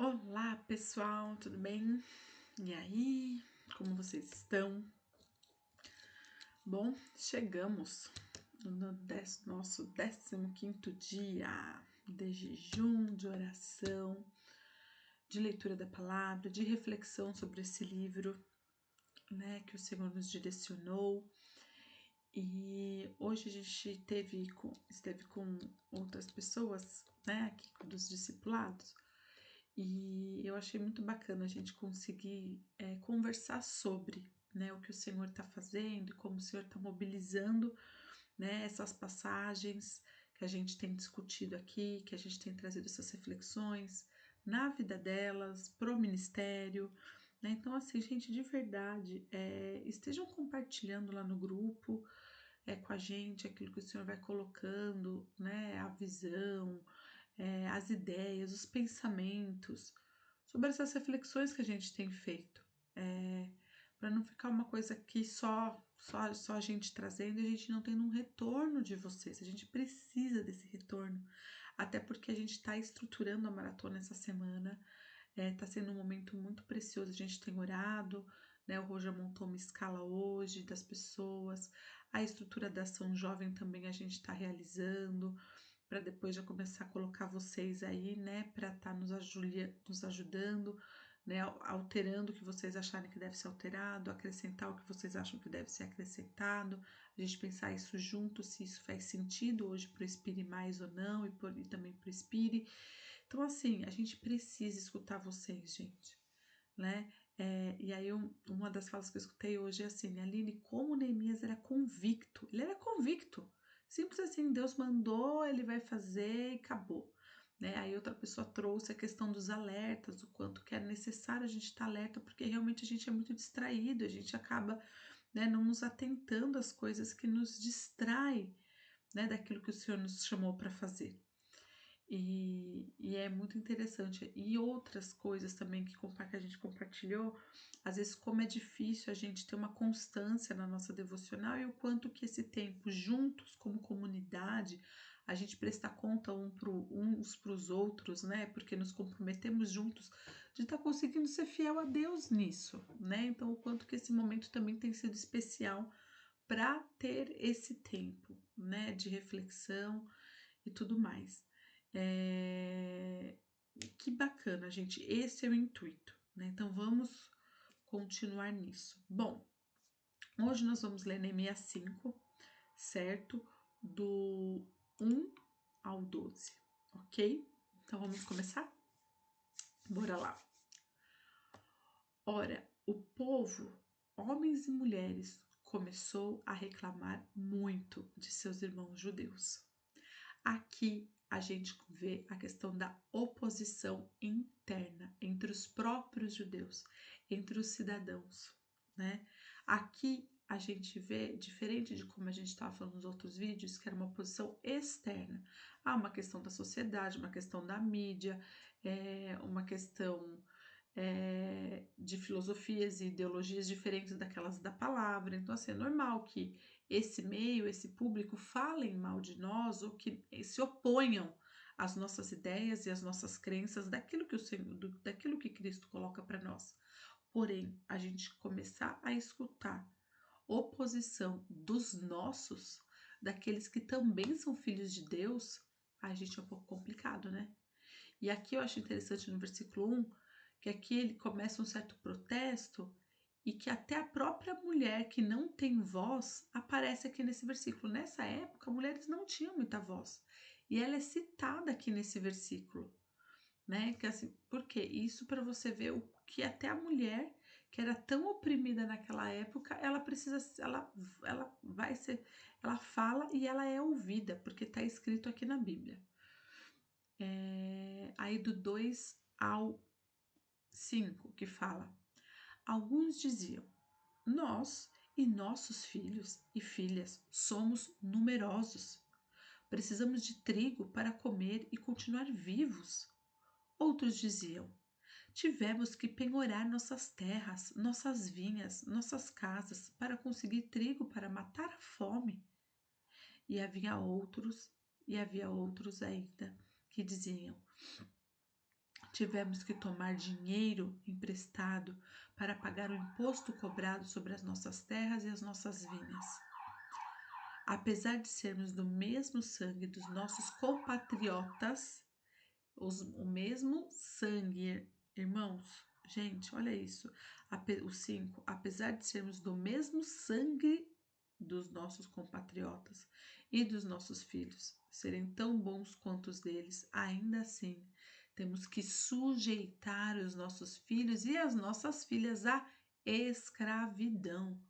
Olá pessoal, tudo bem? E aí, como vocês estão? Bom, chegamos no nosso 15º dia de jejum, de oração, de leitura da palavra, de reflexão sobre esse livro, né, que o Senhor nos direcionou. E hoje a gente esteve com outras pessoas, né, aqui dos discipulados. E eu achei muito bacana a gente conseguir conversar sobre, né, o que o Senhor está fazendo, como o Senhor está mobilizando, né, essas passagens que a gente tem discutido aqui, que a gente tem trazido essas reflexões na vida delas, pro ministério, né? Então, assim, gente, de verdade, estejam compartilhando lá no grupo com a gente aquilo que o Senhor vai colocando, né, a visão, as ideias, os pensamentos, sobre essas reflexões que a gente tem feito, para não ficar uma coisa que só a gente trazendo e a gente não tendo um retorno de vocês. A gente precisa desse retorno, até porque a gente está estruturando a maratona essa semana, está sendo um momento muito precioso. A gente tem orado, né? O Roger montou uma escala hoje das pessoas, a estrutura da ação jovem também a gente está realizando, para depois já começar a colocar vocês aí, né, para estar nos ajudando, né, alterando o que vocês acharem que deve ser alterado, acrescentar o que vocês acham que deve ser acrescentado, a gente pensar isso junto, se isso faz sentido hoje para o Inspire Mais ou não, e também para o Inspire. Então, assim, a gente precisa escutar vocês, gente, né? E aí, uma das falas que eu escutei hoje é assim: Aline, como Neemias era convicto, ele era convicto, simples assim, Deus mandou, ele vai fazer e acabou. Né? Aí outra pessoa trouxe a questão dos alertas, o quanto que é necessário a gente estar alerta, porque realmente a gente é muito distraído, a gente acaba, né, não nos atentando às coisas que nos distraem, né, daquilo que o Senhor nos chamou para fazer. E é muito interessante. E outras coisas também que a gente compartilhou, às vezes como é difícil a gente ter uma constância na nossa devocional e o quanto que esse tempo juntos como comunidade, a gente prestar conta uns para os outros, né? Porque nos comprometemos juntos de estar conseguindo ser fiel a Deus nisso, né? Então o quanto que esse momento também tem sido especial para ter esse tempo, né? De reflexão e tudo mais. Que bacana, gente. Esse é o intuito, né? Então vamos continuar nisso. Bom, hoje nós vamos ler Neemias 5, certo? Do 1 ao 12, ok? Então vamos começar? Bora lá. Ora, o povo, homens e mulheres, começou a reclamar muito de seus irmãos judeus. Aqui a gente vê a questão da oposição interna entre os próprios judeus, entre os cidadãos, né? Aqui a gente vê, diferente de como a gente estava falando nos outros vídeos, que era uma oposição externa. Há uma questão da sociedade, uma questão da mídia, uma questão de filosofias e ideologias diferentes daquelas da palavra. Então, assim, é normal que esse meio, esse público falem mal de nós ou que se oponham às nossas ideias e às nossas crenças daquilo que daquilo que Cristo coloca para nós. Porém, a gente começar a escutar oposição dos nossos, daqueles que também são filhos de Deus, a gente é um pouco complicado, né? E aqui eu acho interessante no versículo 1, que aqui ele começa um certo protesto e que até a própria mulher que não tem voz aparece aqui nesse versículo. Nessa época, mulheres não tinham muita voz. E ela é citada aqui nesse versículo, né? Que assim, por quê? Isso para você ver o que até a mulher que era tão oprimida naquela época, ela precisa, ela vai ser, ela fala e ela é ouvida, porque está escrito aqui na Bíblia. Aí do 2 ao 5 que fala: alguns diziam, nós e nossos filhos e filhas somos numerosos. Precisamos de trigo para comer e continuar vivos. Outros diziam, tivemos que penhorar nossas terras, nossas vinhas, nossas casas para conseguir trigo para matar a fome. E havia outros ainda que diziam, tivemos que tomar dinheiro emprestado para pagar o imposto cobrado sobre as nossas terras e as nossas vinhas. Apesar de sermos do mesmo sangue dos nossos compatriotas, o mesmo sangue, irmãos, gente, olha isso, o 5, apesar de sermos do mesmo sangue dos nossos compatriotas e dos nossos filhos, serem tão bons quanto os deles, ainda assim, temos que sujeitar os nossos filhos e as nossas filhas à escravidão.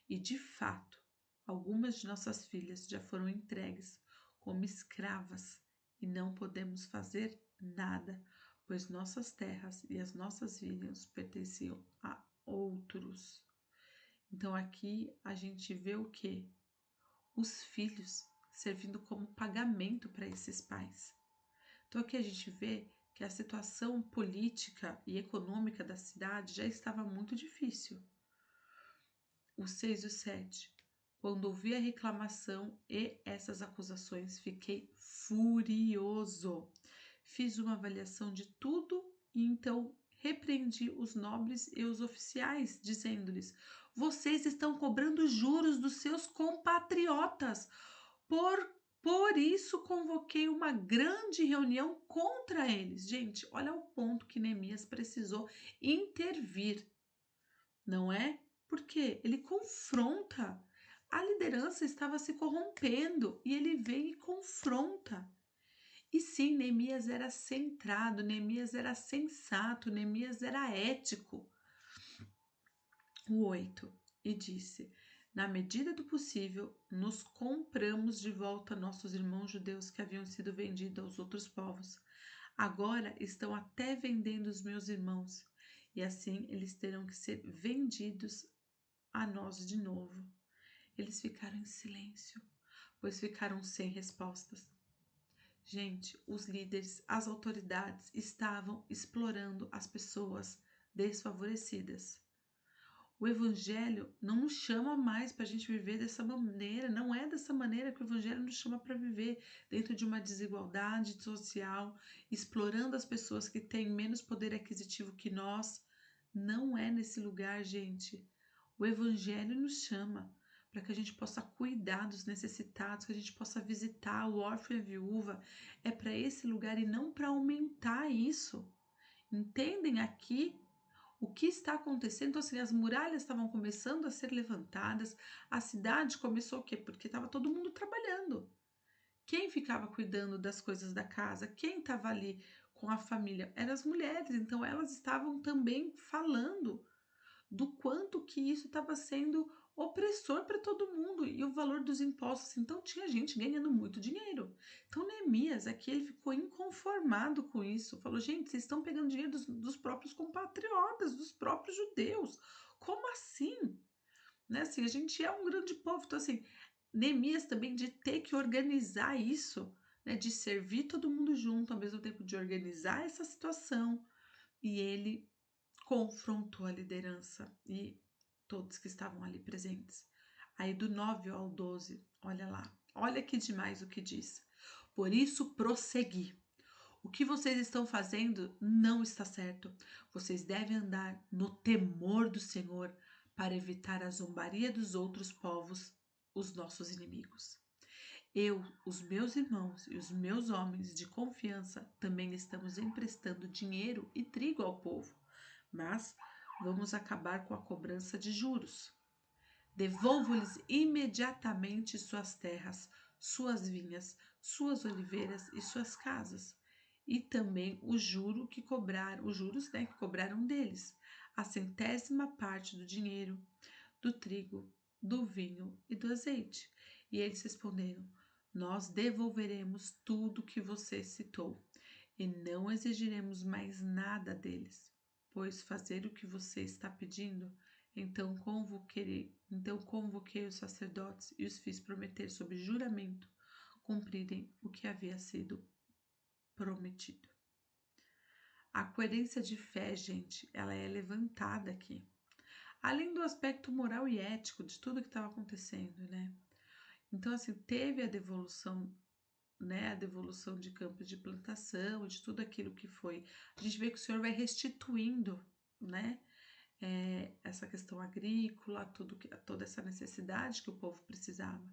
E, de fato, algumas de nossas filhas já foram entregues como escravas e não podemos fazer nada, pois nossas terras e as nossas vidas pertenciam a outros. Então aqui a gente vê o quê? Os filhos servindo como pagamento para esses pais. Então aqui a gente vê que a situação política e econômica da cidade já estava muito difícil. O 6 e o 7. Quando ouvi a reclamação e essas acusações, fiquei furioso. Fiz uma avaliação de tudo e então repreendi os nobres e os oficiais, dizendo-lhes: vocês estão cobrando juros dos seus compatriotas. Por isso convoquei uma grande reunião contra eles. Gente, olha o ponto que Neemias precisou intervir, não é? Porque ele confronta. A liderança estava se corrompendo e ele vem e confronta. E sim, Neemias era centrado, Neemias era sensato, Neemias era ético. O 8. E disse: na medida do possível, nos compramos de volta nossos irmãos judeus que haviam sido vendidos aos outros povos. Agora estão até vendendo os meus irmãos, e assim eles terão que ser vendidos a nós de novo. Eles ficaram em silêncio, pois ficaram sem respostas. Gente, os líderes, as autoridades estavam explorando as pessoas desfavorecidas. O evangelho não nos chama mais para a gente viver dessa maneira, não é dessa maneira que o evangelho nos chama para viver, dentro de uma desigualdade social, explorando as pessoas que têm menos poder aquisitivo que nós. Não é nesse lugar, gente. O evangelho nos chama para que a gente possa cuidar dos necessitados, que a gente possa visitar o órfão e a viúva. É para esse lugar e não para aumentar isso. Entendem aqui o que está acontecendo? Então, assim, as muralhas estavam começando a ser levantadas, a cidade começou o quê? Porque estava todo mundo trabalhando. Quem ficava cuidando das coisas da casa? Quem estava ali com a família? Eram as mulheres, então elas estavam também falando do quanto que isso estava sendo opressor para todo mundo e o valor dos impostos. Então tinha gente ganhando muito dinheiro. Então Neemias aqui ele ficou inconformado com isso. Falou: gente, vocês estão pegando dinheiro dos próprios compatriotas, dos próprios judeus. Como assim? Né? Assim, a gente é um grande povo. Então assim, Neemias também de ter que organizar isso, né? De servir todo mundo junto ao mesmo tempo de organizar essa situação. E ele confrontou a liderança e todos que estavam ali presentes. Aí do 9 ao 12, olha lá, olha que demais o que diz. Por isso prossegui. O que vocês estão fazendo não está certo. Vocês devem andar no temor do Senhor para evitar a zombaria dos outros povos, os nossos inimigos. Eu, os meus irmãos e os meus homens de confiança também estamos emprestando dinheiro e trigo ao povo, mas vamos acabar com a cobrança de juros. Devolvo-lhes imediatamente suas terras, suas vinhas, suas oliveiras e suas casas, e também o juro que cobraram, os juros, né, que cobraram deles, a 100ª parte do dinheiro, do trigo, do vinho e do azeite. E eles responderam: nós devolveremos tudo que você citou e não exigiremos mais nada deles, pois fazer o que você está pedindo. Então convoquei os sacerdotes e os fiz prometer sob juramento cumprirem o que havia sido prometido. A coerência de fé, gente, ela é levantada aqui. Além do aspecto moral e ético de tudo que estava acontecendo, né? Então, assim, teve a devolução né, a devolução de campos de plantação, de tudo aquilo que foi. A gente vê que o Senhor vai restituindo, né, essa questão agrícola, toda essa necessidade que o povo precisava.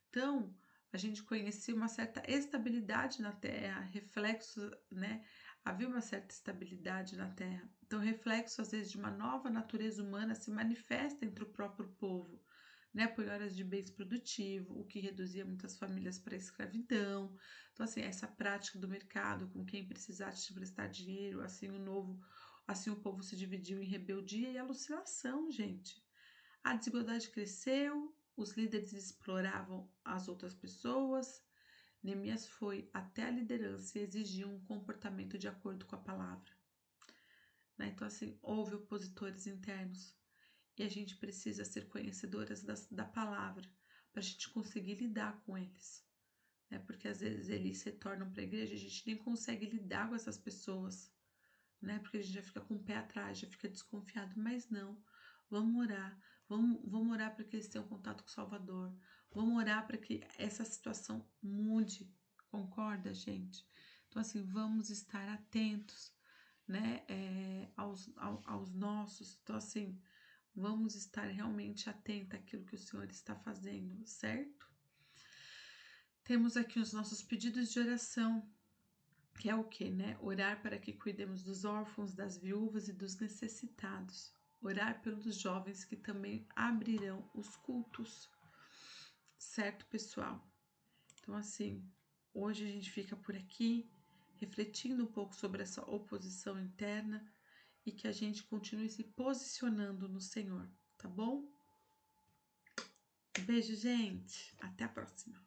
Então, a gente conhecia uma certa estabilidade na terra, reflexo, né? Havia uma certa estabilidade na terra. Então, reflexo, às vezes, de uma nova natureza humana se manifesta entre o próprio povo, né? Por horas de bens produtivos, o que reduzia muitas famílias para a escravidão. Então, assim, essa prática do mercado, com quem precisasse te prestar dinheiro, assim o povo se dividiu em rebeldia e alucinação, gente. A desigualdade cresceu, os líderes exploravam as outras pessoas. Neemias foi até a liderança e exigiu um comportamento de acordo com a palavra. Né? Então, assim, houve opositores internos e a gente precisa ser conhecedoras da palavra para a gente conseguir lidar com eles. Né? Porque às vezes eles se tornam para a igreja e a gente nem consegue lidar com essas pessoas. Né? Porque a gente já fica com o pé atrás, já fica desconfiado, mas não. Vamos orar, vamos orar para que eles tenham contato com o Salvador. Vamos orar para que essa situação mude. Concorda, gente? Então, assim, vamos estar atentos, né, aos nossos. Então, assim, vamos estar realmente atentos àquilo que o Senhor está fazendo, certo? Temos aqui os nossos pedidos de oração, que é o que, né? Orar para que cuidemos dos órfãos, das viúvas e dos necessitados. Orar pelos jovens que também abrirão os cultos. Certo, pessoal? Então, assim, hoje a gente fica por aqui, refletindo um pouco sobre essa oposição interna e que a gente continue se posicionando no Senhor, tá bom? Beijo, gente. Até a próxima.